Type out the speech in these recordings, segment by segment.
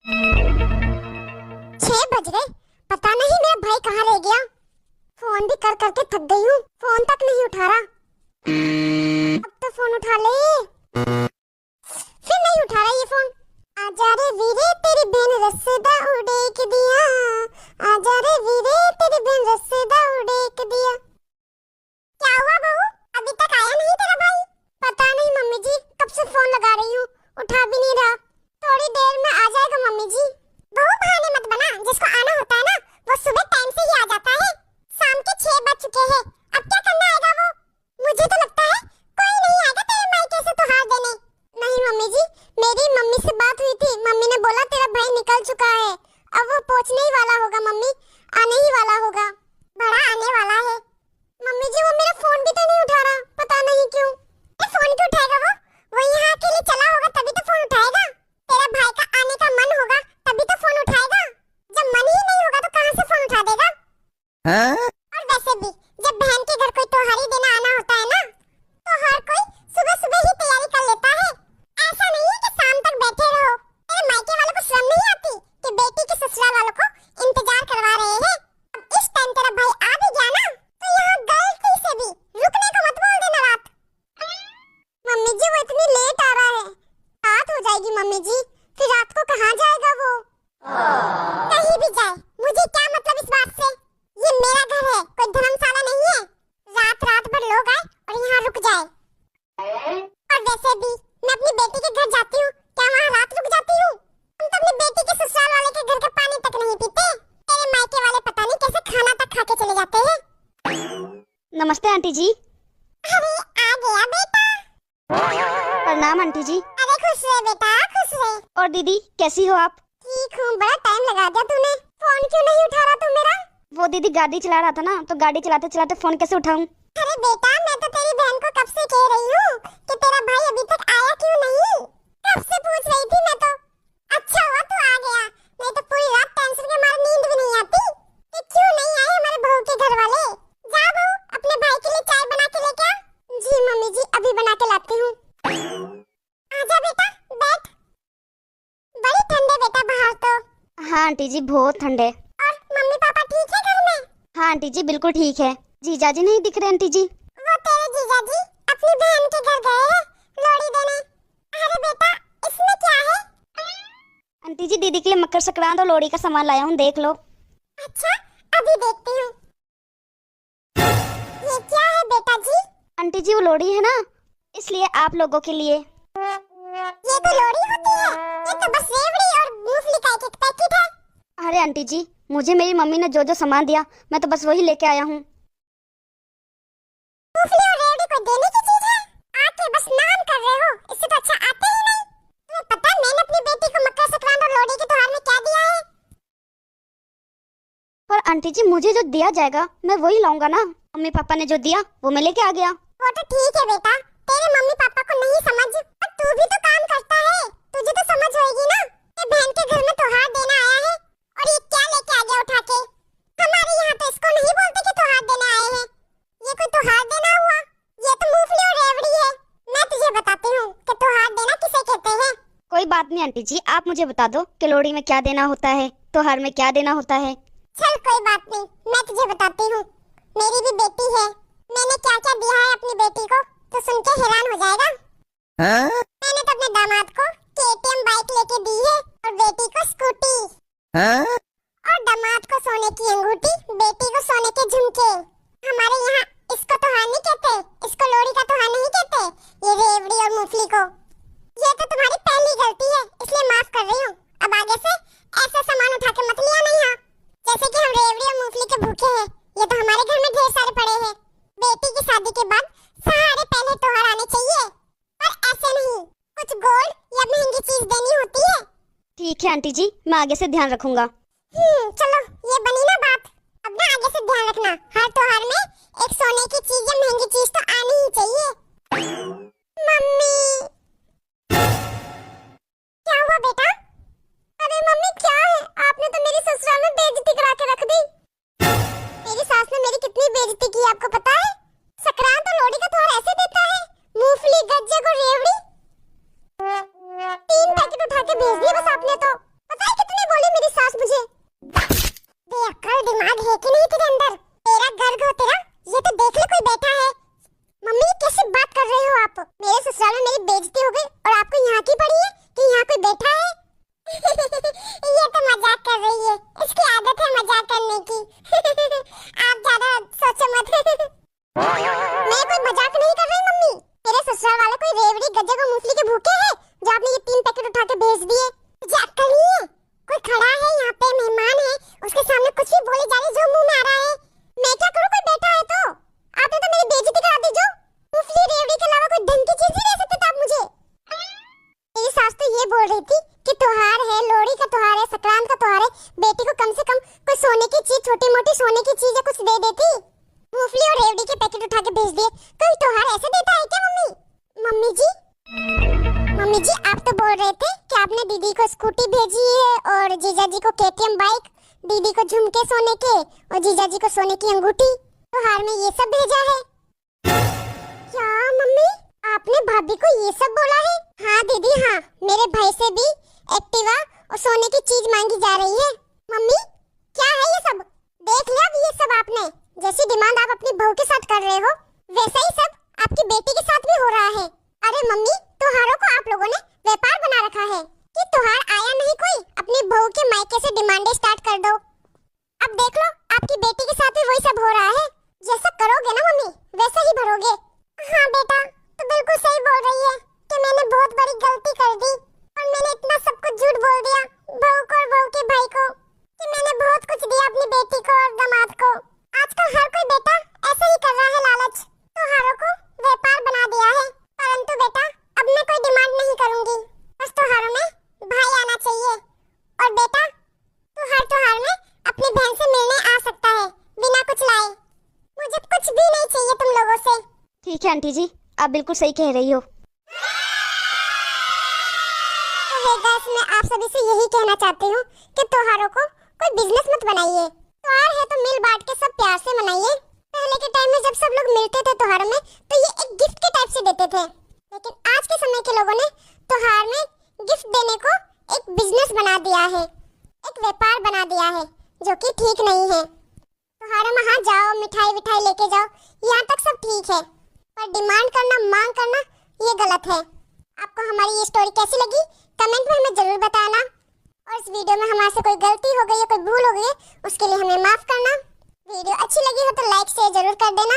6 बज गए, पता नहीं मेरा भाई कहाँ रह गया। फोन भी कर करके थक गई हूँ, फोन तक नहीं उठा रहा। अब तो फोन उठा ले। फिर नहीं उठा रहा ये फोन। आजा रे वीरे तेरी बहन रस्दा उड़ेक दिया, आजा रे वीरे तेरी बहन रस्दा उड़ेक दिया। क्या हुआ बहू, अभी तक आया नहीं तेरा भाई? पता नहीं मम्मी जी, कब से फोन लगा रही हूँ, उठा भी नहीं रहा। थोड़ी देर में आ जाएगा मम्मी जी। बहू बहाने मत बना, जिसको आना होता है ना वो सुबह टाइम से ही आ जाता है। शाम के 6 बज चुके हैं, अब क्या करना आएगा वो? मुझे तो लगता है कोई नहीं आएगा तेरे मायके से तो हार देने। नहीं मम्मी जी, मेरी मम्मी से बात हुई थी, मम्मी ने बोला तेरा भाई निकल चुका है, अब वो पहुंचने ही वाला होगा मम्मी, आने ही वाला होगा, बड़ा आने वाला है। मम्मी जी वो मेरा फोन भी तो नहीं उठा रहा, पता नहीं क्यों। फोन क्यों उठाएगा वो यहाँ अकेले चला होगा तभी तो फोन उठाएगा। तेरा भाई का आने का मन होगा तभी तो फोन उठाएगा, जब मन ही नहीं होगा तो कहाँ से फोन उठा देगा? और वैसे भी जब बहन के घर कोई त्योहारी देना आना होता है ना, तो हर कोई सुबह सुबह ही तैयारी कर लेता है। ऐसा नहीं है कि शाम तक बैठे रहो। तेरे मायके वालों को शर्म नहीं आती कि बेटी के ससुराल वालों को इंतजार करवा रहे हैं? अब इस टाइम तेरा भाई आ भी गया ना, तो यहाँ गलती से भी रुकने को मत बोल देना रात। मम्मी जी वो इतनी लेट आ रहा है, रात हो जाएगी मम्मी जी, फिर रात को कहाँ जाएगा वो? कहीं भी जाए, मुझे क्या मतलब इस बात से? ये मेरा घर है, कोई धर्मशाला नहीं है। रात रात भर लोग आए और यहाँ रुक जाए। और वैसे भी मैं अपनी बेटी के घर जाती हूँ, क्या वहाँ रात रुक जाती हूँ? हम तो अपनी बेटी के ससुराल वाले के घर का पानी तक नहीं पीते। तेरे मायके वाले पता नहीं कैसे खाना तक खा के चले जाते हैं। नमस्ते आंटी जी। अरे आ गया बेटा। प्रणाम आंटी जी। अरे खुश रहे बेटा, खुश रहे। और दीदी कैसी हो आप? ठीक हूँ, बड़ा टाइम लगा दिया तूने, फोन क्यों नहीं उठा रहा तू मेरा? वो दीदी गाड़ी चला रहा था ना, तो गाड़ी चलाते चलाते फोन कैसे उठाऊं? अरे बेटा मैं तो तेरी बहन को कब से कह रही हूँ कि तेरा भाई अभी तक आया क्यों नहीं, कब से पूछ रही थी मैं तो। अच्छा हुआ तू आ गया, नहीं तो पूरी रात टेंशन के मारे नींद भी नहीं आती कि क्यों नहीं आए हमारे बहू के घर वाले। जा बहू अपने भाई के लिए चाय बना के लेके आ। जी मम्मी जी अभी बना के लाती हूँ। आजा बेटा बैठ, बड़ी ठंड है बेटा बाहर तो। हाँ आंटी जी बहुत ठंड है। और मम्मी पापा ठीक है घर में? हाँ आंटी जी बिल्कुल ठीक है। जीजा जी नहीं दिख रहे आंटी जी? वो तेरे जीजा जी अपनी बहन के घर गए हैं लोड़ी देने। अरे बेटा इसमें क्या है? आंटी जी दीदी के लिए मकर संक्रांत और लोहड़ी का सामान लाया हूँ, देख लो। अच्छा अभी देखती हूँ। ये क्या है बेटा जी? आंटी जी वो लोहड़ी है ना, इसलिए आप लोगों के लिए। ये तो लोड़ी होती है, ये तो बस रेवड़ी और मूंगफली का एक पैकेट है। अरे आंटी जी मुझे मेरी मम्मी ने जो जो सामान दिया मैं तो बस वही लेके आया हूँ। मूंगफली और रेवड़ी कोई देने की चीज है? आके बस नाम कर रहे हो, इससे तो अच्छा आते ही नहीं। तुम्हें पता है मैंने अपनी बेटी को मकर संक्रांत और लोहड़ी के त्योहार में क्या दिया है? पर आंटी जी मुझे जो दिया जाएगा मैं वही लाऊंगा ना, मम्मी पापा ने जो दिया वो मैं लेके आ गया। वो तो ठीक है बेटा, तेरे मम्मी पापा को नहीं समझ, पर तू भी तो काम करता है, तुझे तो समझ होएगी ना। ये बहन के घर में त्योहार देना आया है और ये क्या लेके आ गया उठा के? हमारे यहाँ तो इसको नहीं बोलते कि त्योहार देने आए हैं, ये कोई त्योहार देना हुआ? ये तो मूंगफली और रेवड़ी है। मैं तुझे बताती हूँ कि त्योहार देना किसे कहते हैं। कोई बात नहीं आंटी जी, आप मुझे बता दो कि लोहड़ी में क्या देना होता है, त्योहार में क्या देना होता है। चल कोई बात नहीं, मैं तुझे बताती हूँ। मेरी भी बेटी है, मैंने क्या क्या दिया है अपनी बेटी को तो सुन के हैरान हो जाएगा। मैंने तो अपने दामाद को KTM बाइक लेके दी है और बेटी को स्कूटी। और दामाद को सोने की अंगूठी, बेटी को सोने के झुमके। हमारे यहाँ इसको त्योहार नहीं कहते, इसको लोहड़ी का त्योहार नहीं कहते, ये रेवड़ी और मूंगफली को। ये तो तुम्हारी पहली गलती है, इसलिए माफ कर रही हूँ। अब आगे से ऐसा सामान उठा के मत लिया नहीं। यहाँ जैसे कि हम रेवड़ी और मूंगफली के भूखे हैं, ये तो हमारे घर में ढेर सारे पड़े हैं। बेटी की शादी के बाद सारे पहले त्योहार आने चाहिए, पर ऐसे नहीं, कुछ गोल्ड या महंगी चीज देनी होती है। ठीक है आंटी जी, मैं आगे से ध्यान रखूंगा। चलो ये बनी ना बात, अब ना आगे से ध्यान रखना, हर त्योहार में एक सोने की चीज या महंगी चीज तो आनी ही चाहिए। मम्मी क्या हुआ बेटा? अरे मम्मी क्या है, आपने तो मेरी ससुराल में बेइज्जती करा के रख दी। मेरी सास ने मेरी कितनी बेइज्जती की आपको पता है? संक्रांत और लोहड़ी का त्योहार ऐसे देता है, मूंगफली गज्जक और रेवड़ी 3 पैकेट उठा के भेज दिए बस आपने तो। पता है दिमाग है कि नहीं तेरे अंदर? तेरा गर्ग हो तेरा, ये तो देख ले कोई बैठा है। मम्मी कैसे बात कर रहे हो आप? मेरे ससुराल में मेरी बेइज्जती हो गई और आपको यहाँ की पड़ी है कि यहाँ कोई बैठा है? ये तो मजाक कर रही है, इसकी आदत है मजाक करने की। आप ज्यादा सोचो मत। मैं कोई मजाक नहीं कर रही मम्मी। तेरे ससुराल वाले कोई रेवड़ी गज्जे को मूंगफली के भूखे हैं जो आपने ये 3 पैकेट उठा के भेज दिए? तुझे अक्ल नहीं है? कोई खड़ा है यहाँ पे, मेहमान है, उसके सामने कुछ भी बोले जा रही जो मुंह में आ रहा है। मैं क्या करूँ, कोई बैठा है तो? आपने तो मेरी बेइज्जती करा दी। जो मूंगफली रेवड़ी के अलावा कोई ढंग की चीज ही दे सकते थे आप मुझे। मेरी सास तो ये बोल रही थी कि त्योहार है, लोहड़ी का त्योहार है, संक्रांत का त्योहार है, बेटी को कम से कम कोई सोने की चीज, छोटी मोटी सोने की चीज या कुछ दे देती। मूंगफली और रेवड़ी के पैकेट उठा के भेज दिए। कोई त्योहार ऐसे देता है क्या मम्मी? मम्मी जी आप तो बोल रहे थे कि आपने दीदी को स्कूटी भेजी है और जीजा जी को केटीएम बाइक, दीदी को झुमके सोने के और जीजा जी को सोने की अंगूठी, त्योहार में ये सब भेजा है। क्या मम्मी, आपने भाभी को ये सब बोला है? हाँ दीदी हाँ, मेरे भाई से भी एक्टिवा और सोने की चीज मांगी जा रही है। मम्मी क्या है ये सब? देख लिया अब ये सब आपने, जैसी डिमांड आप अपनी बहू के साथ कर रहे हो वैसा ही सब आपकी बेटी के साथ भी हो रहा है। अरे मम्मी, त्योहारों को आप लोगों ने व्यापार बना रखा है कि त्योहार आया नहीं कोई, अपनी बहू के मायके से डिमांडें स्टार्ट कर दो। अब देख लो आपकी बेटी के साथ भी वही सब हो रहा है। जैसा करोगे ना मम्मी वैसा ही भरोगे। हाँ बेटा, तो बिल्कुल सही बोल रही है कि मैंने बहुत बड़ी गलती कर दी और मैंने इतना सब कुछ झूठ बोल दिया बहू को और बहू के भाई को कि मैंने बहुत कुछ दिया अपनी बेटी को और दामाद को। आजकल हर कोई बेटा ऐसे ही कर रहा है, लालच, त्योहारों को व्यापार बना दिया है। परंतु बेटा अब मैं कोई डिमांड नहीं करूंगी, बस त्योहारों में भाई आना चाहिए। और बेटा तू हर त्योहार में अपनी बहन से मिलने आ सकता है बिना कुछ लाए। मुझे कुछ भी नहीं चाहिए तुम लोगों से। ठीक है आंटी जी, आप बिल्कुल सही कह रही हो। तो हे गाइस, मैं आप सभी से यही कहना चाहती हूँ कि त्योहारों को कोई बिजनेस मत बनाइए। त्योहार है तो मिल बांट के सब प्यार से मनाइए। पहले के टाइम में जब सब लोग मिलते थे त्योहारों में तो ये एक गिफ्ट के टाइप से देते थे, लेकिन आज के समय के लोगों ने त्योहार में गिफ्ट देने को एक बिजनेस बना दिया है, एक व्यापार बना दिया है, जो कि ठीक नहीं है। त्योहारों में हाँ जाओ, मिठाई विठाई लेके जाओ, यहाँ तक सब ठीक है, पर डिमांड करना, मांग करना ये गलत है। आपको हमारी ये स्टोरी कैसी लगी कमेंट में हमें जरूर बताना, और इस वीडियो में हमारे से कोई गलती हो गई है, कोई भूल हो गई है, उसके लिए हमें माफ करना। वीडियो अच्छी लगी हो तो लाइक शेयर जरूर कर देना,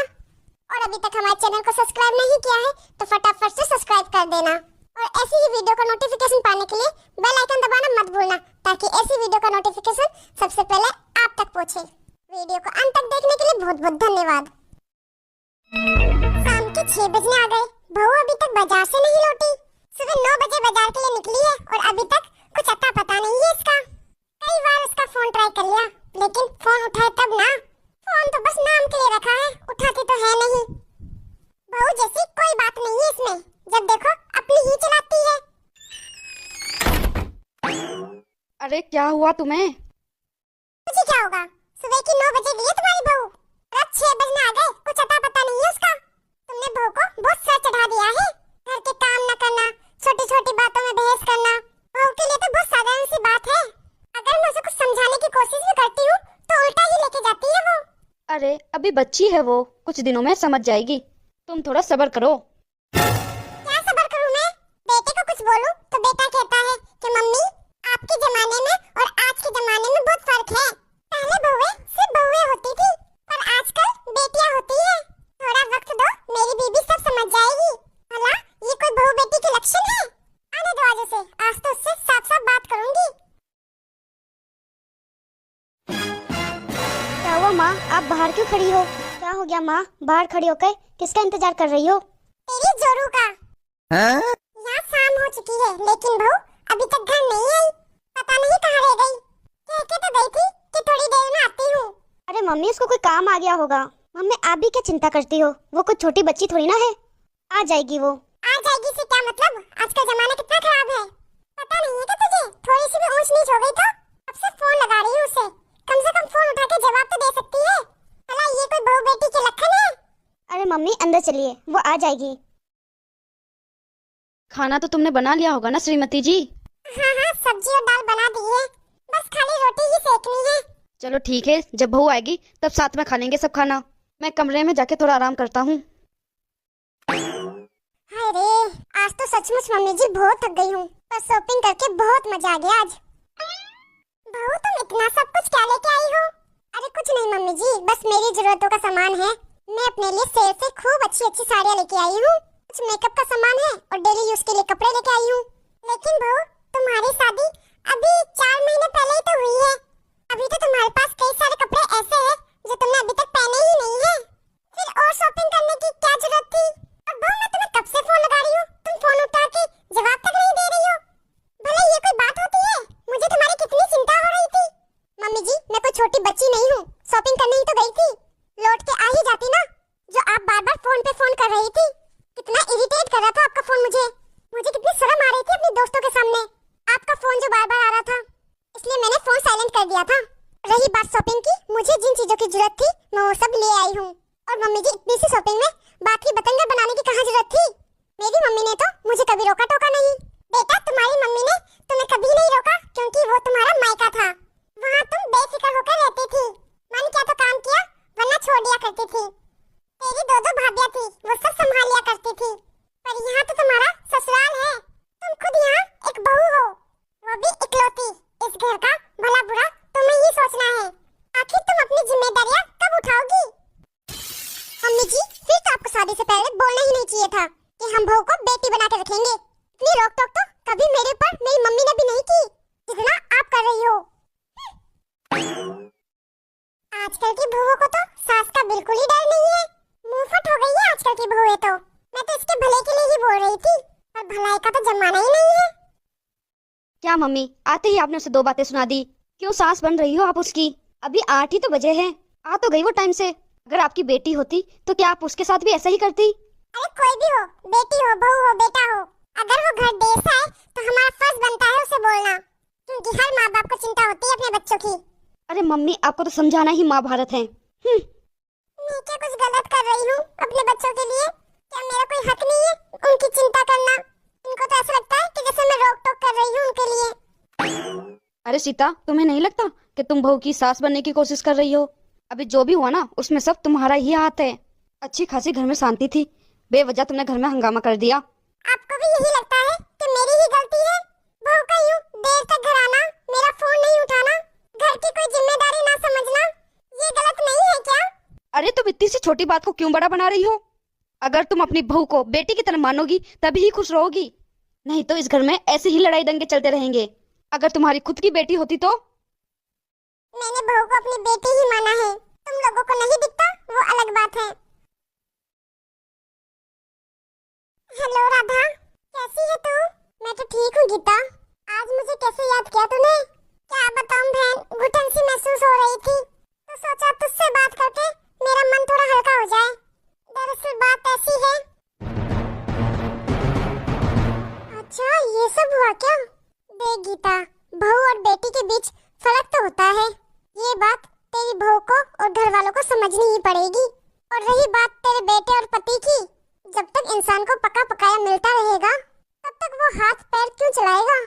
और अभी तक हमारे चैनल को सब्सक्राइब नहीं किया है तो फटाफट से सब्सक्राइब कर देना, और ऐसी ही वीडियो का नोटिफिकेशन पाने के लिए बेल आइकन दबाना मत भूलना, ताकि ऐसी वीडियो का नोटिफिकेशन सबसे पहले आप तक पहुंचे। वीडियो को अंत तक देखने के लिए बहुत बहुत धन्यवाद। शाम के 6 बजने आ गए, बहू अभी तक बाजार से नहीं लौटी। सुबह 9 बजे बाजार के लिए निकली है और अभी तक कुछ अता पता नहीं है इसका। कई बार उसका फोन ट्राई कर लिया, लेकिन फोन उठाए तब ना। फोन तो बस नाम के लिए रखा है, उठाती तो है नहीं। बहू जैसी कोई बात नहीं है इसमें, जब देखो अपनी ही चलाती है। अरे क्या हुआ तुम्हें? मुझे क्या होगा, सुबह की 9 बजे गई है तुम्हारी बहू, रात 6 बजने आ गए, कुछ अता पता नहीं है उसका। तुमने बहू को बहुत सर चढ़ा दिया है, घर के काम न करना, छोटी छोटी बातों में बहस करना। बहू के लिए तो बहुत साधारण सी बात है, अगर मैं उसे कुछ समझाने की कोशिश भी करती हूँ तो उल्टा ही लेके जाती है वो। अरे अभी बच्ची है वो, कुछ दिनों में समझ जाएगी, तुम थोड़ा सब्र करो। क्या सब्र करूँ मैं? बेटे को कुछ बोलूं तो बेटा कहता है कि मम्मी आपके जमाने में और आज के जमाने में बहुत फर्क है। पहले बहुएं सिर्फ बहुएं होती थी, पर आजकल बेटियां होती है। थोड़ा वक्त दो, मेरी बीबी सब समझ जाएगी। भला ये कोई बहू बेटी के लक्षण है? आने दो आज उसे, आज तो उससे साफ साफ बात करूंगी। क्या हुआ माँ, आप बाहर क्यों खड़ी हो? क्या हो गया माँ, बाहर खड़ी होकर किसका इंतजार कर रही हो? तेरी जोरू का। यहाँ शाम हो चुकी है लेकिन बहू अभी तक घर नहीं आई, पता नहीं कहाँ रह गई। कह के तो गई थी कि थोड़ी देर में आती हूँ। अरे मम्मी, उसको कोई काम आ गया होगा। मम्मी आप भी क्या चिंता करती हो, वो कोई छोटी बच्ची थोड़ी ना है, आ जाएगी वो। आ जाएगी से क्या मतलब? आजकल जमाना कितना खराब है, पता नहीं है क्या तुझे? थोड़ी सी भी ऊंच नीच हो गई तो अब से फोन लगा रही हूँ उसे, कम से कम फोन उठा के जवाब तो दे सकती है। भला ये कोई बहू बेटी के लक्षण है? अरे मम्मी अंदर चलिए, वो आ जाएगी। खाना तो तुमने बना लिया होगा ना श्रीमती जी? हाँ हाँ, सब्जी और दाल बना दी है, बस खाली रोटी ही सेकनी है। चलो ठीक है, जब बहू आएगी तब साथ में खा लेंगे सब खाना। मैं कमरे में जाके थोड़ा आराम करता हूँ। हाय रे, आज तो सचमुच मम्मी जी बहुत थक गई हूँ, पर शॉपिंग करके बहुत मजा आ गया आज। बहू तुम इतना सब कुछ क्या लेके आई हो? अरे कुछ नहीं मम्मी जी, बस मेरी जरूरतों का सामान है। मैं अपने लिए सेल से खूब अच्छी अच्छी साड़ियाँ लेके आई हूँ। कुछ मेकअप का सामान है और डेली यूज के लिए कपड़े लेके आई हूँ। लेकिन बहू, तुम्हारी शादी अभी 4 महीने पहले ही तो हुई है। अभी तो तुम्हारे पास कई सारे कपड़े ऐसे हैं जो तुमने अभी तक पहने ही नहीं है। फिर और शॉपिंग करने की क्या जरूरत थी? और बहू, मैं तुम्हें कब से फोन लगा रही हूँ, तुम फोन उठा के जवाब तक नहीं दे रही हो। भला ये कोई बात होती है? मुझे तुम्हारी कितनी चिंता हो रही थी। मम्मी जी, मैं कोई छोटी बच्ची नहीं हूँ, शॉपिंग करने ही तो गई थी। लौट के आ ही जाती ना, जो आप बार बार फोन पे फोन कर रही थी। कितना इरिटेट कर रहा था आपका फोन मुझे कितनी शर्म आ रही थी अपने दोस्तों के सामने। आपका फोन जो बार बार आ रहा था, इसलिए मैंने फोन साइलेंट कर दिया था। रही बात शॉपिंग की, मुझे जिन चीजों की जरूरत थी मैं वो सब ले आई हूँ। और मम्मी जी, इतनी सी शॉपिंग में बात की बतंगड़ बनाने की कहाँ जरूरत थी? मेरी मम्मी ने तो मुझे कभी रोका टोका नहीं। बेटा, तुम्हारी मम्मी ने तुम्हें कभी नहीं रोका, क्योंकि वो तुम्हारा मायका था। वहाँ तुम बेफिक्र होकर रहती थी। मन किया तो काम किया, वरना छोड़ दिया करती थी। तेरी दो भाभियां थी, वो सब संभाल लिया करती थी। पर यहाँ तो तुम्हारा ससुराल है। तुम खुद यहाँ एक बहू हो, वो भी इकलौती। इस घर का भला बुरा तुम्हें ही सोचना है। आखिर तुम अपनी जिम्मेदारियाँ कब उठाओगी? मम्मी जी, फिर तो आपको शादी से पहले बोलना ही नहीं चाहिए था कि हम बहू को बेटी बना के रखेंगे। इतनी रोक टोक तो कभी मेरे ऊपर मेरी मम्मी ने भी नहीं की, जितना आप कर रही हो। आजकल की बहुओं को तो सास का बिल्कुल ही डर नहीं है। मुंहफट हो गई है आजकल की बहुएं तो। मैं तो इसके भले के लिए ही बोल रही थी, पर भलाई का तो जमाना ही नहीं है। क्या मम्मी, आते ही आपने उसे 2 बातें सुना दी। क्यों सास बन रही हो आप उसकी? अभी 8 ही तो बजे हैं, आ तो गई वो टाइम से। अगर आपकी बेटी होती तो क्या आप उसके साथ भी ऐसा ही करती? अरे कोई भी हो, बेटी हो, बहू हो, बेटा हो, अगर वो घर देर से आए तो हमारा फर्ज बनता है उसे बोलना, क्योंकि हर माँ बाप को चिंता होती है अपने बच्चों की। अरे मम्मी, आपको तो समझाना ही महाभारत है। मैं क्या कुछ गलत कर रही हूँ अपने बच्चों के लिए? क्या मेरा कोई हक नहीं है उनकी चिंता करना? इनको तो ऐसा लगता है कि जैसे मैं रोक टोक कर रही हूँ उनके लिए। अरे सीता, तुम्हें नहीं लगता कि तुम बहू की सास बनने की कोशिश कर रही हो? अभी जो भी हुआ ना, उसमें सब तुम्हारा ही हाथ है। अच्छी खासी घर में शांति थी, बेवजह तुमने घर में हंगामा कर दिया। आपको भी यही लगता है कि मेरी ही गलती है? बहू का यूं देर तक घर आना, मेरा फोन नहीं उठाना, घर की कोई जिम्मेदारी ना समझना, ये गलत नहीं है क्या? अरे तुम इतनी सी छोटी बात को क्यों बड़ा बना रही हो? अगर तुम अपनी बहू को बेटी की तरह मानोगी तभी ही खुश रहोगी, नहीं तो इस घर में ऐसे ही लड़ाई दंगे चलते रहेंगे। अगर तुम्हारी खुद की बेटी होती तो? मैंने बहू को अपनी बेटी ही माना है, तुम लोगों को नहीं दिखता वो अलग बात है। हेलो राधा, कैसी है तू? मैं तो ठीक हूँ गीता। आज मुझे कैसे याद किया तूने? क्या बताऊं बहन, घुटन सी महसूस हो रही थी, तो सोचा तुझसे बात करके मेरा मन थोड़ा हल्का हो जाए। दरअसल बात ऐसी है। अच्छा, ये सब हुआ क्या? देख गीता, बहू और बेटी के बीच फर्क तो होता है। ये बात तेरी बहू को और घर वालों को समझनी ही पड़ेगी। और रही बात तेरे बेटे और पति की, जब तक इंसान को पका पकाया मिलता रहेगा तब तक वो हाथ पैर क्यों चलाएगा?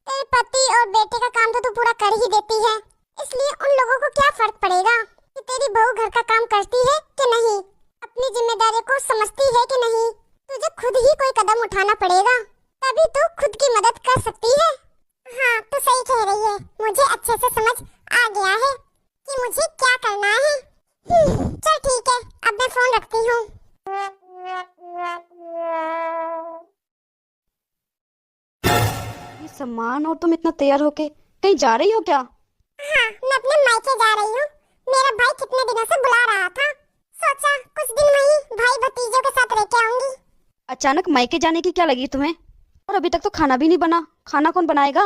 तेरे पति और बेटे का काम तो तू पूरा कर ही देती है, इसलिए उन लोगों को क्या फर्क पड़ेगा कि तेरी बहू घर का काम करती है कि नहीं, अपनी जिम्मेदारी को समझती है कि नहीं। तुझे खुद ही कोई कदम उठाना पड़ेगा, तभी तू खुद की मदद कर सकती है। हाँ, तू सही कह रही है, मुझे अच्छे से समझ आ गया है कि मुझे क्या करना है। चल ठीक है, अब मैं फोन रखती हूँ। ये सामान, और तुम इतना तैयार होके कहीं जा रही हो क्या? हाँ, मैं अपने मायके जा रही हूँ। मेरा भाई कितने दिनों से बुला रहा था, सोचा कुछ दिन वहीं भाई भतीजों के साथ रह के आऊंगी। अचानक मायके जाने की क्या लगी तुम्हें? और अभी तक तो खाना भी नहीं बना, खाना कौन बनाएगा?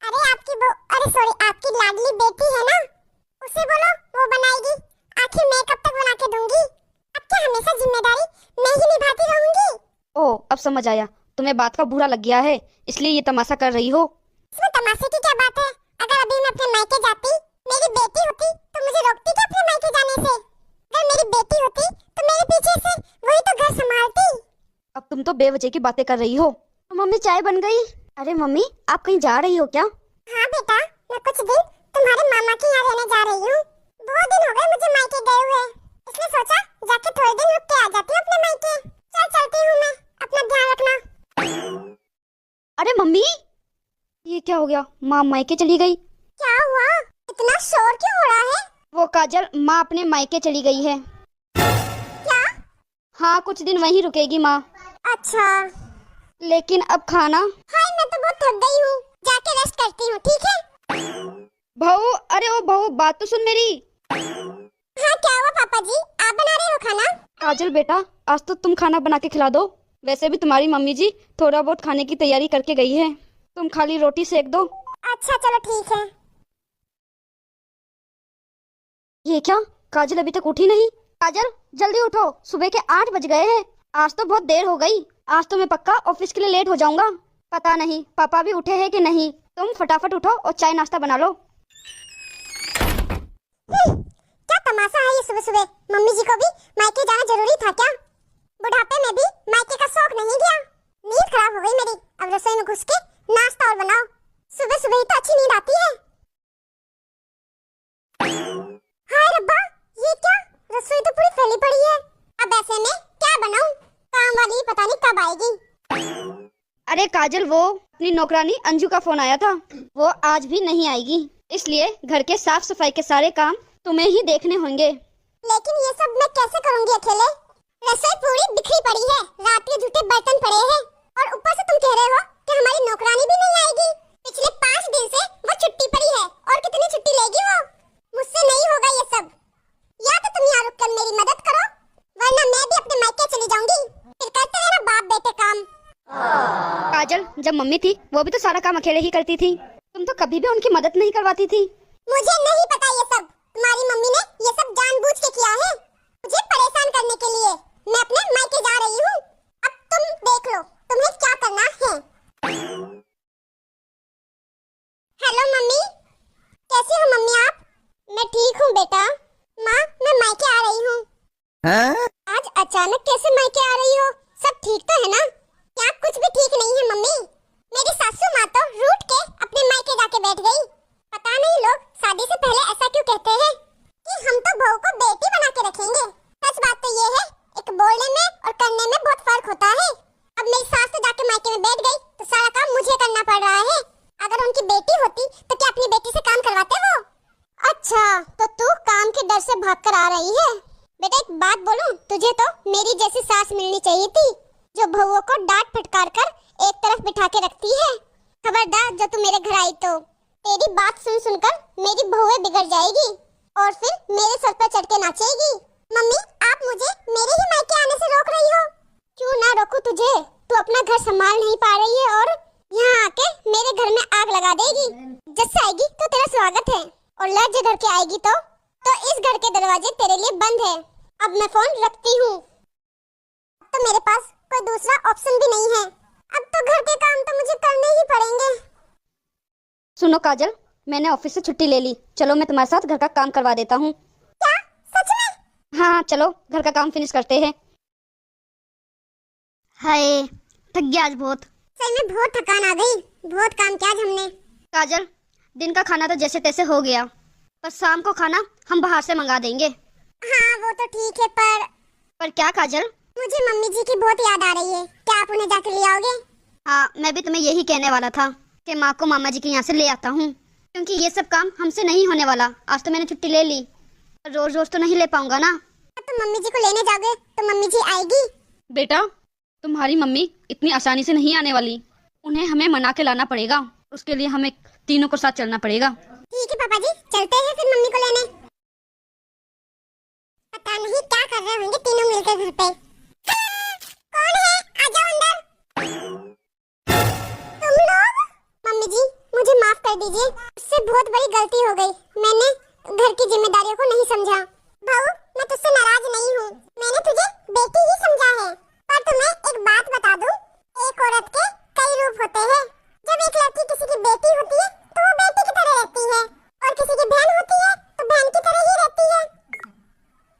अरे सॉरी, आपकी लाडली बेटी है ना, उसे बोलो वो बनाएगी। आखिर मैं कब तक बना के दूंगी? अब क्या हमेशा जिम्मेदारी मैं ही निभाती रहूंगी? ओह, अब समझ आया, तुम्हें बात का बुरा लग गया है, इसलिए ये तमाशा कर रही हो। इसमें तमाशे की क्या बात है? अगर अभी मैं अपने मायके जाती, मेरी बेटी होती तो मुझे रोकती क्या अपने मायके जाने से? अगर मेरी बेटी होती तो मेरे पीछे से वही तो घर संभालती। अब तुम तो बेवजह की बातें कर रही हो। मम्मी, चाय बन गई। अरे मम्मी, आप कहीं जा रही हो क्या? हाँ बेटा, मैं कुछ दिन तुम्हारे मामा के यहाँ रहने जा रही हूँ। बहुत दिन हो गए मुझे मायके गए हुए, इसलिए सोचा जाके थोड़े दिन रुक के आ जाती हूँ अपने मायके। चल चलती हूँ मैं, अपना ध्यान रखना। अरे मम्मी, ये क्या हो गया? माँ मायके चली गई। क्या हुआ? इतना शोर क्यों हो रहा है? वो काजल, माँ अपने मायके चली गई है। क्या? हाँ, कुछ दिन वहीं रुकेगी माँ। अच्छा। लेकिन अब खाना। हाय, मैं तो बहुत थक गई हूँ, जाके रेस्ट करती हूँ, ठीक है? बहू, अरे ओ बहू, बात तो सुन मेरी। हाँ, क्या हुआ पापा जी? आप बना रहे हो खाना? काजल बेटा, आज तो तुम खाना बना के खिला दो। वैसे भी तुम्हारी मम्मी जी थोड़ा बहुत खाने की तैयारी करके गई है, तुम खाली रोटी सेक दो। अच्छा चलो ठीक है। ये क्या, काजल अभी तक उठी नहीं? काजल जल्दी उठो, सुबह के 8 बज गए हैं। आज तो बहुत देर हो गई, आज तो मैं पक्का ऑफिस के लिए लेट हो जाऊंगा। पता नहीं पापा भी उठे हैं कि नहीं। तुम फटाफट उठो और चाय नाश्ता बना लो। क्या तमाशा है ये सुबह सुबह? मम्मी जी को भी मायके जाना जरूरी था क्या? बुढ़ापे में भी मायके का शौक नहीं गया। नींद खराब हो गई मेरी, अब रसोई में घुस के नाश्ता और बनाओ। सुबह सुबह ही तो अच्छी नींद आती है। हाय रब्बा, ये क्या? रसोई तो पूरी फैली पड़ी है। अब ऐसे में क्या बनाऊं? काम वाली पता नहीं कब आएगी। अरे काजल, वो अपनी नौकरानी अंजू का फोन आया था, वो आज भी नहीं आएगी, इसलिए घर के साफ सफाई के सारे काम तुम्हें ही देखने होंगे। लेकिन ये सब मैं कैसे करूंगी अकेले? रसोई पूरी बिखरी पड़ी है, रात के झूठे बर्तन पड़े हैं, और ऊपर से तुम कह रहे हो कि हमारी नौकरानी भी नहीं आएगी। पिछले 5 दिन से वो छुट्टी पड़ी है, और कितनी छुट्टी लेगी वो? मुझसे नहीं होगा ये सब। या तो तुम यहाँ रुक कर मेरी मदद करो, वरना मैं भी अपने मायके चली जाऊंगी। फिर करते रहना बाप बेटे काम। काजल, जब मम्मी थी वो भी तो सारा काम अकेले ही करती थी, तुम तो कभी भी उनकी मदद नहीं करवाती थी। मुझे नहीं पता ये सब, तुम्हारी मम्मी ने ये सब जानबूझ के किया है, मुझे परेशान करने के लिए। मैं अपने मायके जा रही हूँ, अब तुम देख लो तुम्हें क्या करना है। हेलो मम्मी, कैसी हो मम्मी आप? मैं ठीक हूँ बेटा। माँ, मैं मायके आ रही हूँ। आज अचानक कैसे मायके आ रही हो? सब ठीक तो है ना? क्या कुछ भी ठीक नहीं है मम्मी? मेरी सासू माँ तो रूठ के अपने मायके जाके बैठ गई। पता नहीं लोग शादी से पहले ऐसा क्यों कहते हैं कि हम तो बहू को बेटी बना के रखेंगे। सच बात तो ये है, एक बोलने में और करने में बहुत फर्क होता है। अब मेरी सास तो जाके मायके में बैठ गई तो सारा काम मुझे करना पड़ रहा है। अगर उनकी बेटी होती तो क्या अपनी बेटी से काम करवाते वो? अच्छा, तो तू काम के डर से भाग कर आ रही है। बेटा एक बात बोलूं, तुझे तो मेरी जैसी सास मिलनी चाहिए थी, जो बहुओं को डांट फटकार कर एक तरफ बिठा के रखती है। खबरदार जो तू मेरे घर आई तो तेरी बात सुन सुनकर मेरी बहुएं बिगड़ जाएगी और फिर मेरे सर पर चढ़ के नाचेगी। मम्मी, आप मुझे मेरे ही मायके आने से रोक रही हो? क्यों ना रोकूं तुझे? तू अपना घर संभाल नहीं पा रही है और यहाँ आके मेरे घर में आग लगा देगी। जब आएगी तो तेरा स्वागत है, और लज्जे घर के आएगी तो इस घर के दरवाजे तेरे लिए बंद है। अब मैं फोन रखती हूँ, तो मेरे पास कोई दूसरा ऑप्शन भी नहीं है। अब तो घर के काम तो मुझे करने ही पड़ेंगे। सुनो काजल, मैंने ऑफिस से छुट्टी ले ली, चलो मैं तुम्हारे साथ घर का काम करवा देता हूँ। क्या? सच में? हाँ चलो, घर का काम फिनिश करते हैं। हाय, थक गया आज बहुत। सही में बहुत थकान आ गई, बहुत काम किया आज हमने। काजल, दिन का खाना तो जैसे तैसे हो गया, पर शाम को खाना हम बाहर से मंगा देंगे। हाँ वो तो ठीक है, पर क्या काजल? मुझे मम्मी जी की बहुत याद आ रही है, क्या आप उन्हें जाके ले आओगे? हाँ, मैं भी तुम्हें यही कहने वाला था कि माँ को मामा जी के यहाँ से ले आता हूँ, क्योंकि ये सब काम हमसे नहीं होने वाला। आज तो मैंने छुट्टी ले ली, रोज रोज तो नहीं ले पाऊंगा ना। तो मम्मी जी को लेने जाओगे तो मम्मी जी आएगी? बेटा, तुम्हारी मम्मी इतनी आसानी से नहीं आने वाली, उन्हें हमें मना के लाना पड़ेगा, उसके लिए हमें तीनों को साथ चलना पड़ेगा। ठीक है पापा जी, चलते हैं फिर मम्मी को लेने। पता नहीं क्या कर रहे होंगे तीनों मिलकर घर पे। कौन है? आ जाओ अंदर। तुम लोग? मम्मी जी मुझे माफ कर दीजिए, मुझसे बहुत बड़ी गलती हो गई, मैंने घर की जिम्मेदारियों को नहीं समझा। बहू, मैं तुझसे नाराज नहीं हूँ, मैंने तुझे बेटी ही समझा है। पर तुम्हें एक बात बता दूं, एक औरत के कई रूप होते हैं। जब एक लड़की किसी की बेटी होती है तो वो बेटी की तरह रहती है, और किसी की बहन होती है तो बहन की तरह ही रहती है,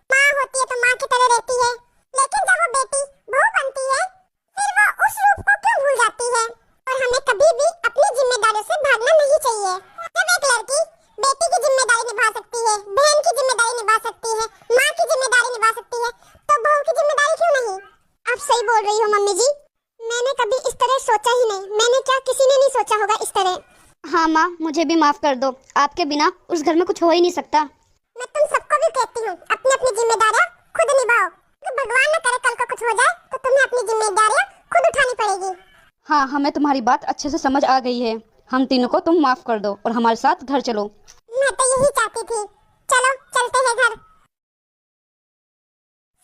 माँ होती है तो माँ की तरह रहती है। लेकिन जब वो बेटी बहू बनती है, फिर वो उस रूप को क्यों भूल जाती है? और हमें कभी भी अपनी जिम्मेदारियों से भागना नहीं चाहिए। जब एक लड़की बेटी की जिम्मेदारी निभा सकती है, बहन की जिम्मेदारी निभा सकती है, माँ की जिम्मेदारी निभा सकती है, तो बहू की जिम्मेदारी क्यों नहीं? आप सही बोल रही हो मम्मी जी। मैंने कभी इस तरह सोचा ही नहीं। मैंने क्या, किसी ने नहीं सोचा होगा इस तरह। हाँ माँ, मुझे भी माफ कर दो। आपके बिना उस घर में कुछ हो ही नहीं सकता। मैं तुम सबको भी कहती हूँ, अपनी अपनी जिम्मेदारियाँ खुद निभाओ। तो भगवान न करे कल को कुछ हो जाए तो तुम्हें अपनी जिम्मेदारियाँ खुद उठानी पड़ेगी। हाँ, हमें तुम्हारी बात अच्छे से समझ आ गई है। हम तीनों को तुम माफ कर दो और हमारे साथ घर चलो। मैं तो यही चाहती थी। चलो चलते हैं घर।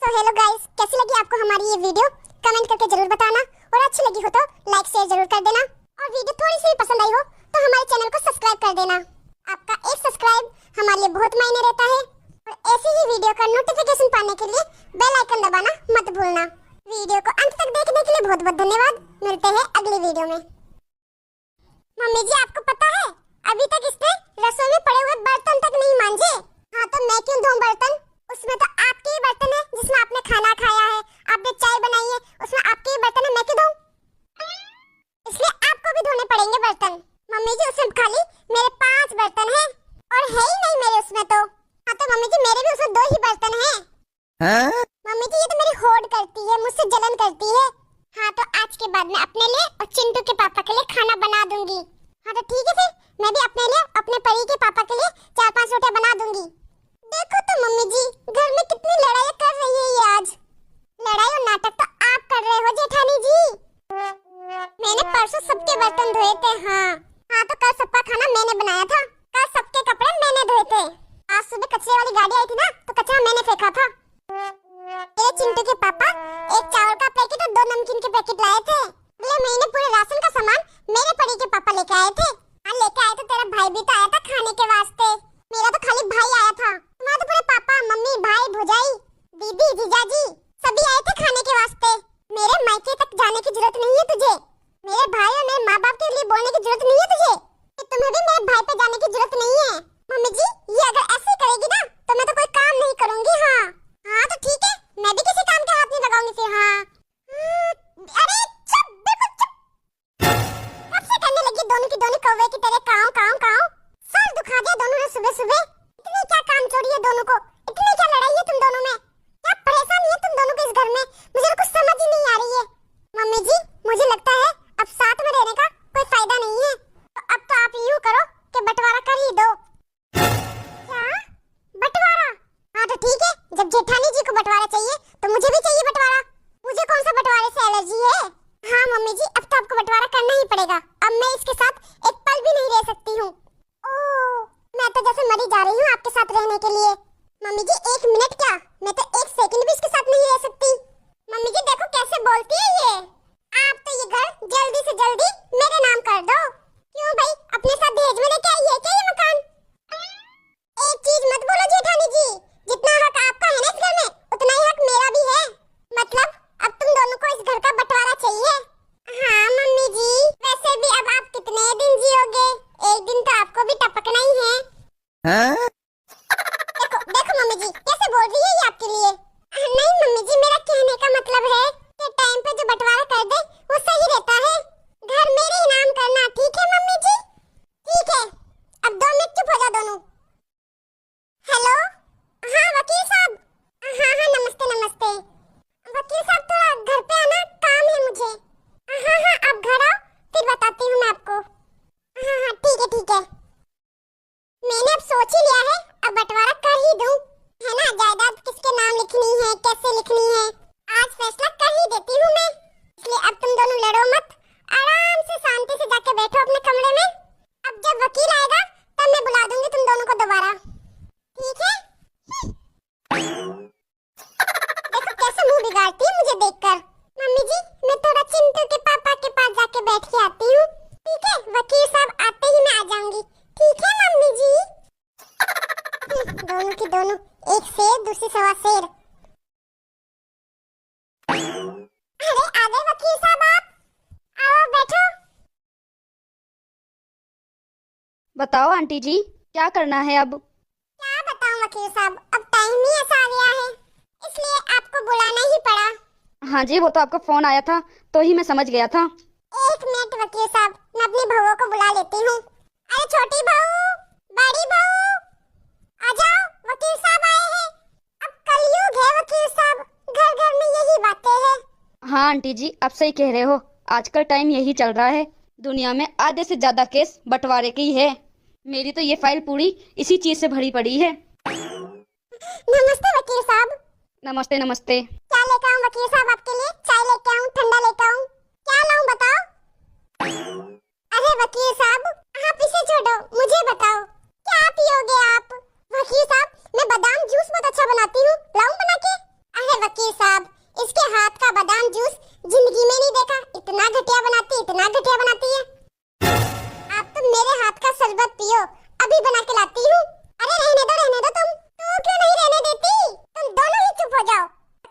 सो हेलो गाइस, कैसी लगी आपको हमारी ये वीडियो? कमेंट करके जरूर बताना, और अच्छी लगी हो तो लाइक शेयर जरूर कर देना, और वीडियो थोड़ी सी भी पसंद आई हो तो हमारे चैनल को सब्सक्राइब कर देना। आपका एक सब्सक्राइब हमारे लिए बहुत मायने रहता है, और ऐसी ही वीडियो का नोटिफिकेशन पाने के लिए बेल आइकन दबाना मत भूलना। वीडियो को अंत तक देखने के लिए बहुत बहुत धन्यवाद। मिलते हैं अगली वीडियो में। मम्मी जी, आपको पता है अभी तक इसने रसोई में पड़े हुए बर्तन तक नहीं मांजे। हाँ तो मैं क्यों धोऊं बर्तन? उसमें तो आपके ही बर्तन है जिसमें आपने खाना खाया है, आपने चाय बनाई है, उसमें आपके ही बर्तन है। मैं क्यों धोऊं? इसलिए आपको भी धोने पड़ेंगे बर्तन। मम्मी जी, उसमें खाली मेरे 5 बर्तन हैं, और है ही नहीं मेरे उसमें तो। हाँ तो मम्मी जी, मेरे भी उसमें 2 ही बर्तन हैं। मम्मी जी, ये तो मेरी होड़ करती है, मुझसे जलन करती है। हाँ तो आज के बाद मैं अपने लिए और चिंटू के पापा के लिए खाना बना दूंगी। हाँ तो ठीक है, फिर मैं भी अपने लिए, अपने परी के पापा के लिए 4-5 रोटियां बना दूंगी। देखो तो मम्मी जी, घर में कितनी लड़ाई कर रही है ये आज। लड़ाई और नाटक तो आप कर रहे हो जेठानी जी। मैंने परसों सबके बर्तन धोए थे। हाँ तो कल सबका खाना मैंने बनाया था, कल सबके कपड़े मैंने धोए थे। आज सुबह कचरे वाली गाड़ी आई थी ना, तो कचरा मैंने फेंका था। मेरे चिंटू के पापा एक चावल का पैकेट और 2 नमकीन के पैकेट लाए थे। अगले महीने पूरे राशन का सामान मेरे परी के पापा लेके आए थे। हाँ, लेके आए तो तेरा भाई भी तो आया था खाने के वास्ते। मेरा तो खाली भाई आया था। तुम्हारे तो पूरे पापा, मम्मी, भाई, भौजाई, दीदी, जीजाजी सभी आए थे खाने के वास्ते। मेरे मायके तक जाने की जरूरत नहीं है तुझे। मेरे भाई और मेरे माँ बाप के लिए बोलने की जरूरत नहीं है तुझे कि तुम्हें भी मेरे भाई पे जाने की जरूरत नहीं है। मम्मी जी, ये अगर ऐसे करेगी ना तो मैं तो कोई काम नहीं करूंगी। हाँ तो ठीक है, मैं भी किसी काम के हाथ नहीं लगाऊंगी फिर। अरे चुप, बिल्कुल चुप। कब से करने लगी दोनों की दोनों कौवे की तरह काऊ काऊ काऊ? सर दुखा दिया दोनों ने सुबह सुबह। इतनी क्या काम चोरी है दोनों को? इतनी क्या लड़ाई है तुम दोनों में? क्या परेशानी है तुम दोनों को इस घर में? मुझे तो कुछ समझ ही नहीं आ रही है। मम्मी जी, मुझे लगता है अब साथ में रहने का कोई फायदा नहीं है। तो अब तो आप यूं करो कि बंटवारा कर ही दो। क्या बंटवारा? हाँ तो ठीक है, जब जेठानी जी को बंटवारा चाहिए तो मुझे भी चाहिए बंटवारा। मुझे कौन सा बंटवारे से एलर्जी है? हाँ मम्मी जी, अब तो आपको बंटवारा करना ही पड़ेगा। अब मैं इसके साथ एक पल भी नहीं रह सकती हूँ। ओह, मैं तो जैसे मरी जा रही हूँ आपके साथ रहने के लिए। मम्मी जी, 1 मिनट क्या, मैं तो 1 सेकंड भी इसके साथ नहीं रह सकती। मम्मी जी देखो कैसे बोलती है ये। आप तो ये घर जल्दी से जल्दी मेरे नाम कर दो। क्यों भाई, अपने साथ दहेज में लेके आई है क्या ये मकान? एक चीज मत बोलो जेठानी जी, जितना हक आपका है ना इस घर में, उतना ही हक मेरा भी है। मतलब अब तुम दोनों को इस घर का बंटवारा चाहिए? हाँ मम्मी जी, वैसे भी अब आप कितने दिन जियोगे? एक दिन तो आपको भी टपकना ही है। देखो देखो मम्मी जी कैसे बोल रही है ये आपके लिए। नहीं मम्मी जी, मेरा कहने का मतलब है कि टाइम पे जो बंटवारा कर दे वो सही रहता है। घर मेरे ही नाम करना, ठीक है मम्मी जी? ठीक है, अब 2 मिनट चुप हो जाओ दोनों। हेलो, हाँ वकील साहब। हाँ नमस्ते नमस्ते। वकील साहब थोड़ा घर पे आना, काम है मुझे। हाँ आप घर आओ, फिर बताती हूँ मैं आपको। हाँ ठीक है। मैंने अब सोच ही लिया है, अब बंटवारा कर ही दूँ, है ना? जायदाद किसके नाम लिखनी है, कैसे लिखनी है, आज फैसला कर ही देती हूँ मैं। इसलिए अब तुम दोनों लड़ो मत, आराम से शांति से जाके बैठो अपने कमरे में। अब जब वकील आएगा तब मैं बुला दूंगी तुम दोनों को दोबारा, ठीक है? देखो कैसे मुंह बिगाड़ती है मुझे देखकर। मम्मी जी, मैं थोड़ा चिंटू के पापा के पास जाके बैठ के आती हूँ, ठीक है? वकील साहब आते ही मैं आ जाऊंगी, ठीक है मम्मी जी? दोनों की दोनों, एक शेर दूसरी सवा शेर। अरे आ गए वकील साहब आप, आओ बैठो। बताओ आंटी जी, क्या करना है अब? क्या बताऊं वकील साहब, अब टाइम ही ऐसा आ गया है, इसलिए आपको बुलाना ही पड़ा। हाँ जी, वो तो आपका फोन आया था तो ही मैं समझ गया था। 1 मिनट वकील साहब, मैं अपनी बहू को बुला लेती हूँ। अरे छोटी बहू, बड़ी बहू, हाँ आंटी जी, आप सही कह रहे हो। आजकल टाइम यही चल रहा है, दुनिया में आधे से ज्यादा केस बंटवारे के ही है। मेरी तो ये फाइल पूरी इसी चीज से भरी पड़ी है। नमस्ते वकील साहब। नमस्ते नमस्ते। क्या लेकर आऊं वकील साहब आपके लिए? चाय लेकर आऊं, ठंडा लेकर आऊं, क्या लाऊं बताओ? अरे वकील साहब आप इसे छोड़ो, मुझे बताओ क्या पियोगे आप? वकील साहब मैं बादाम जूस बहुत अच्छा बनाती हूँ, लाऊं बना के? अरे वकील साहब इसके हाथ का बादाम जूस जिंदगी में नहीं देखा, इतना घटिया बनाती, इतना घटिया बनाती है। आप तो मेरे हाथ का शरबत पियो, अभी बना के लाती हूँ। अरे रहने दो तुम। तू क्यों नहीं रहने देती? तुम दोनों ही चुप हो जाओ।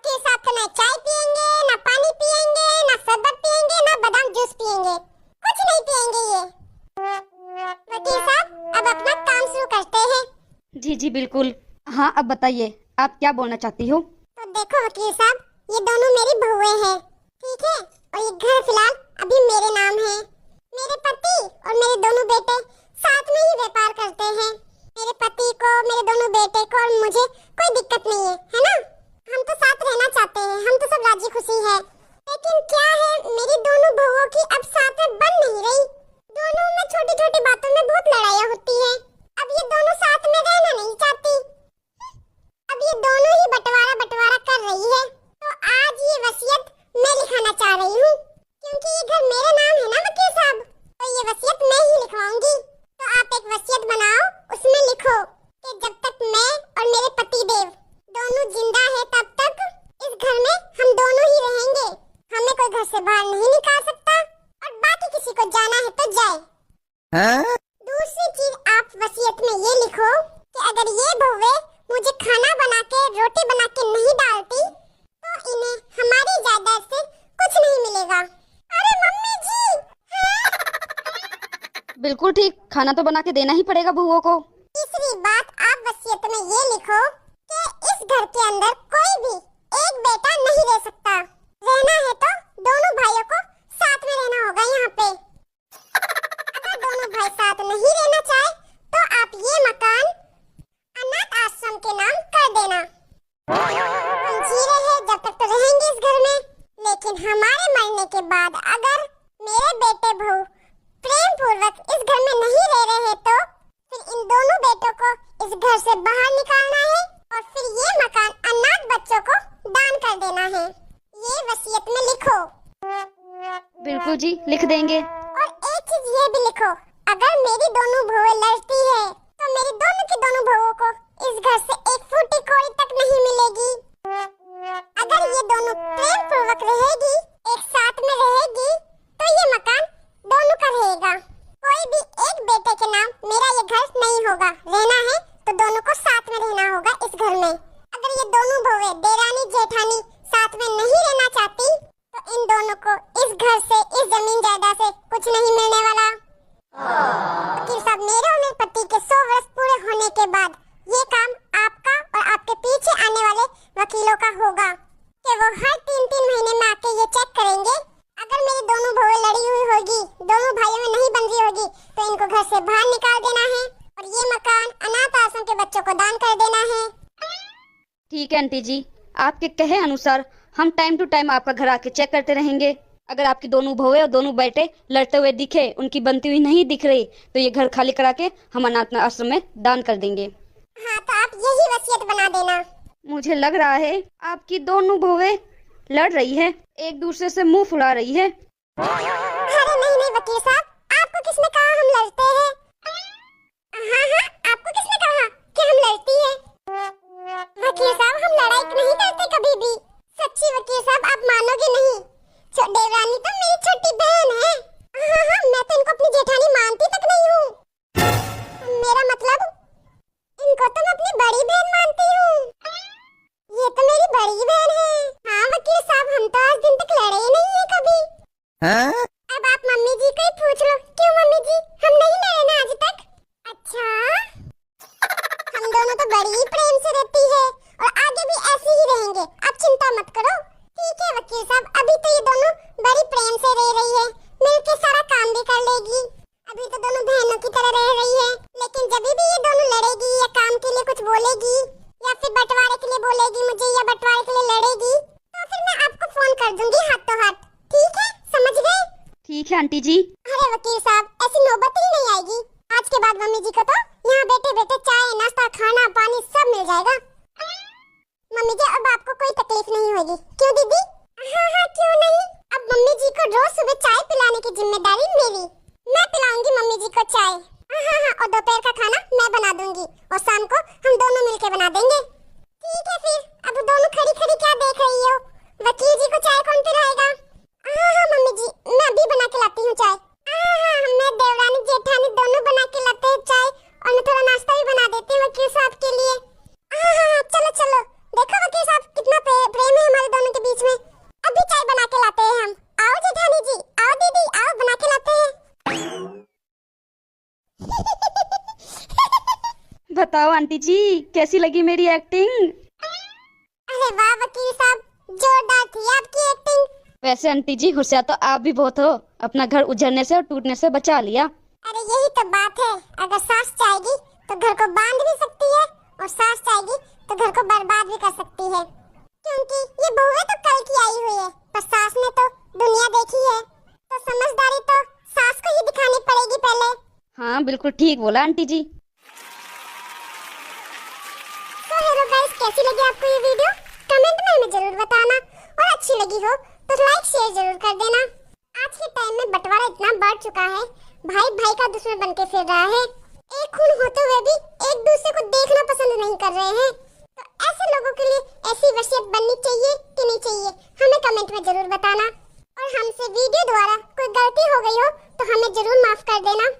के साथ तो ना चाय पियेंगे, ना पानी पियेंगे, ना शरबत पियेंगे, ना बादाम जूस पियेंगे, कुछ नहीं पियेंगे ये। वकील साहब अब अपना काम शुरू करते हैं। जी जी बिल्कुल। हाँ अब बताइए आप क्या बोलना चाहती हो? तो देखो वकील साहब ये दोनों मेरी बहुएं हैं, ठीक है? और ये घर फिलहाल अभी मेरे नाम है। मेरे पति और मेरे दोनों बेटे साथ में ही व्यापार करते हैं। मेरे पति को, मेरे दोनों बेटे को और मुझे कोई दिक्कत नहीं है ना? हम तो साथ रहना चाहते हैं, हम तो सब राजी खुशी है। लेकिन क्या है मेरी दोनों बहुओं की अब साथ में बन नहीं रही। दोनों में छोटी छोटी बातों में बहुत लड़ाइयाँ होती है। अब ये दोनों साथ में रहना नहीं चाहती। अब ये दोनों ही बंटवारा कर रही है। तो आज ये वसीयत मैं लिखाना चाह रही हूँ, क्योंकि ये घर मेरे नाम है ना वकील साहब, तो ये वसीयत मैं ही लिखवाऊंगी। तो आप एक वसीयत बनाओ, उसमें लिखो कि जब तक मैं और मेरे पति देव दोनों जिंदा है तब तक इस घर में हम दोनों ही रहेंगे। हमें कोई घर से बाहर नहीं निकाल सकता और बाकी किसी को जाना है तो जाए। दूसरी चीज आप वसीयत में ये लिखो कि अगर ये बहुएं मुझे खाना बना के, रोटी बना के नहीं डालती तो इन्हें हमारी जायदाद से कुछ नहीं मिलेगा। अरे मम्मी जी। बिल्कुल ठीक, खाना तो बना के देना ही पड़ेगा बहुओं को। तीसरी बात आप वसीयत में ये लिखो कि इस घर के अंदर कोई भी एक बेटा नहीं रह सकता। रहना है तो दोनों भाइयों को साथ में रहना होगा यहाँ पे। अगर दोनों भाई साथ नहीं रहना चाहे तो आप ये मकान अनाथ आश्रम के नाम कर देना। हम जी रहे हैं जब तक तो रहेंगे इस घर में, लेकिन हमारे मरने के बाद अगर मेरे बेटे बहू प्रेम पूर्वक इस घर में नहीं रह रहे तो फिर इन दोनों बेटों को इस घर से बाहर निकालना है और फिर ये मकान अनाथ बच्चों को दान कर देना है। ये वसीयत में लिखो। बिल्कुल जी लिख देंगे। और एक चीज ये भी लिखो, अगर मेरी दोनों बहुएं लड़ती है तो मेरी दोनों की दोनों बहुओं को इस घर से एक फूटी कौड़ी तक नहीं मिलेगी। अगर ये दोनों प्रेम पूर्वक रहेगी, एक साथ में रहेगी, तो ये मकान दोनों का रहेगा। कोई भी एक बेटे के नाम मेरा ये घर नहीं होगा। रहना है तो दोनों को साथ में रहना होगा इस घर में। अगर ये दोनों बहुएं देरानी जेठानी साथ में नहीं रहना चाहती तो इन दोनों को इस घर से, इस जमीन जायदाद से कुछ नहीं मिलने वाला। वकील साहब मेरे और मेरे पति के 100 वर्ष पूरे होने के बाद ये काम आपका और आपके पीछे आने वाले वकीलों का होगा कि वो हर 3-3 महीने में आके ये चेक करेंगे। अगर मेरी दोनों बहुएं लड़ी हुई होगी, दोनों भाइयों में नहीं बन रही होगी, तो इनको घर से बाहर निकाल देना है और ये मकान अनाथ आश्रम के बच्चों को दान कर देना है। ठीक है आंटी जी, आपके कहे अनुसार हम टाइम टू टाइम आपका घर आके चेक करते रहेंगे। अगर आपकी दोनों बहुएं और दोनों बेटे लड़ते हुए दिखे, उनकी बनती हुई नहीं दिख रही, तो ये घर खाली करा के हम अनाथ आश्रम में दान कर देंगे। हाँ तो आप यही वसीयत बना देना। मुझे लग रहा है आपकी दोनों बहुएं लड़ रही है, एक दूसरे से मुंह फुला रही है। अरे नहीं वकील साहब, आपको किसने कहा हम लड़ते हैं? हाँ आपको किसने कहा कि हम लड़ती हैं? वकील साहब हम लड़ाई नहीं करते कभी भी। सच्ची वकील साहब आप मानोगे नहीं, देवरानी तो मेरी छोटी बहन है। हाँ मैं तो इनको अपनी जेठानी मानती तक नहीं हूँ। मेरा मतलब इनको तो मैं अपनी बड़ी बहन मानती हूँ। ये तो मेरी बड़ी बहन है। हाँ वकील साहब हम तो आज दिन तक लड़े ही नहीं है कभी। अब आप मम्मी जी को ही पूछ लो आंटी जी। अरे वकील साहब, ऐसी नौबत ही नहीं आएगी। आज के बाद मम्मी जी को तो यहाँ बैठे बैठे चाय नाश्ता खाना पानी सब मिल जाएगा। मम्मी जी अब आपको कोई तकलीफ नहीं होगी, क्यों दीदी? हाँ हाँ क्यों नहीं। अब मम्मी जी को रोज सुबह चाय पिलाने की जिम्मेदारी मेरी। मैं पिलाऊंगी मम्मी जी को चाय। हाँ हाँ, और दोपहर का खाना मैं बना दूंगी और शाम को हम दोनों मिलके बना देंगे। ठीक है फिर। अब दोनों खड़ी खड़ी क्या देख रही हो? वकील जी को चाय कौन पिलाएगा? हाँ हाँ मम्मी जी, मैं अभी बना के लाती हूँ चाय। हाँ हाँ, मैं देवरानी जेठानी दोनों बना के लाते हैं चाय, और मैं थोड़ा नाश्ता भी बना देती हूँ वकील साहब के लिए। हाँ हाँ हाँ, चलो चलो। देखो वकील साहब कितना प्रेम है हमारे दोनों के बीच में। अभी चाय बना के लाते हैं हम। आओ जेठानी जी, आओ दीदी, आओ बना के लाते हैं। बताओ आंटी जी, कैसी लगी मेरी एक्टिंग? अरे वाह वकील साहब, जोरदार थी आपकी एक्टिंग। वैसे आंटी जी होशियार तो आप भी बहुत हो, अपना घर उजड़ने से और टूटने से बचा लिया। अरे यही तो बात है, अगर सास चाहेगी तो घर को बांध भी सकती है, और सास चाहेगी तो घर को बर्बाद भी कर सकती है। क्योंकि ये बहुएं तो कल की आई हुई है, पर सास ने तो दुनिया देखी है, तो समझदारी तो सास को ही दिखानी पड़ेगी पहले। हाँ बिल्कुल ठीक बोला आंटी जी। तो हेलो गाइस, कैसी लगी आपको ये वीडियो? कमेंट में हमें जरूर बताना, और अच्छी लगी हो तो लाइक शेयर जरूर कर देना। आज के टाइम में बंटवारा इतना बढ़ चुका है, भाई भाई का दुश्मन बनके फिर रहा है। एक खून होते हुए भी एक दूसरे को देखना पसंद नहीं कर रहे हैं। तो ऐसे लोगों के लिए ऐसी वसीयत बननी चाहिए कि नहीं चाहिए, हमें कमेंट में जरूर बताना। और हमसे वीडियो द्वारा कोई गलती हो गई हो तो हमें जरूर माफ कर देना।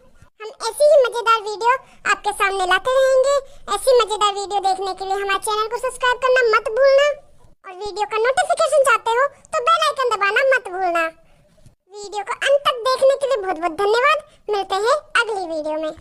हम ऐसी ही मजेदार वीडियो आपके सामने लाते रहेंगे। ऐसी मजेदार वीडियो देखने के लिए हमारे चैनल को सब्सक्राइब करना मत भूलना, और वीडियो का नोटिफिकेशन चाहते हो तो बेल आइकन दबाना मत भूलना। वीडियो को अंत तक देखने के लिए बहुत बहुत धन्यवाद। मिलते हैं अगली वीडियो में।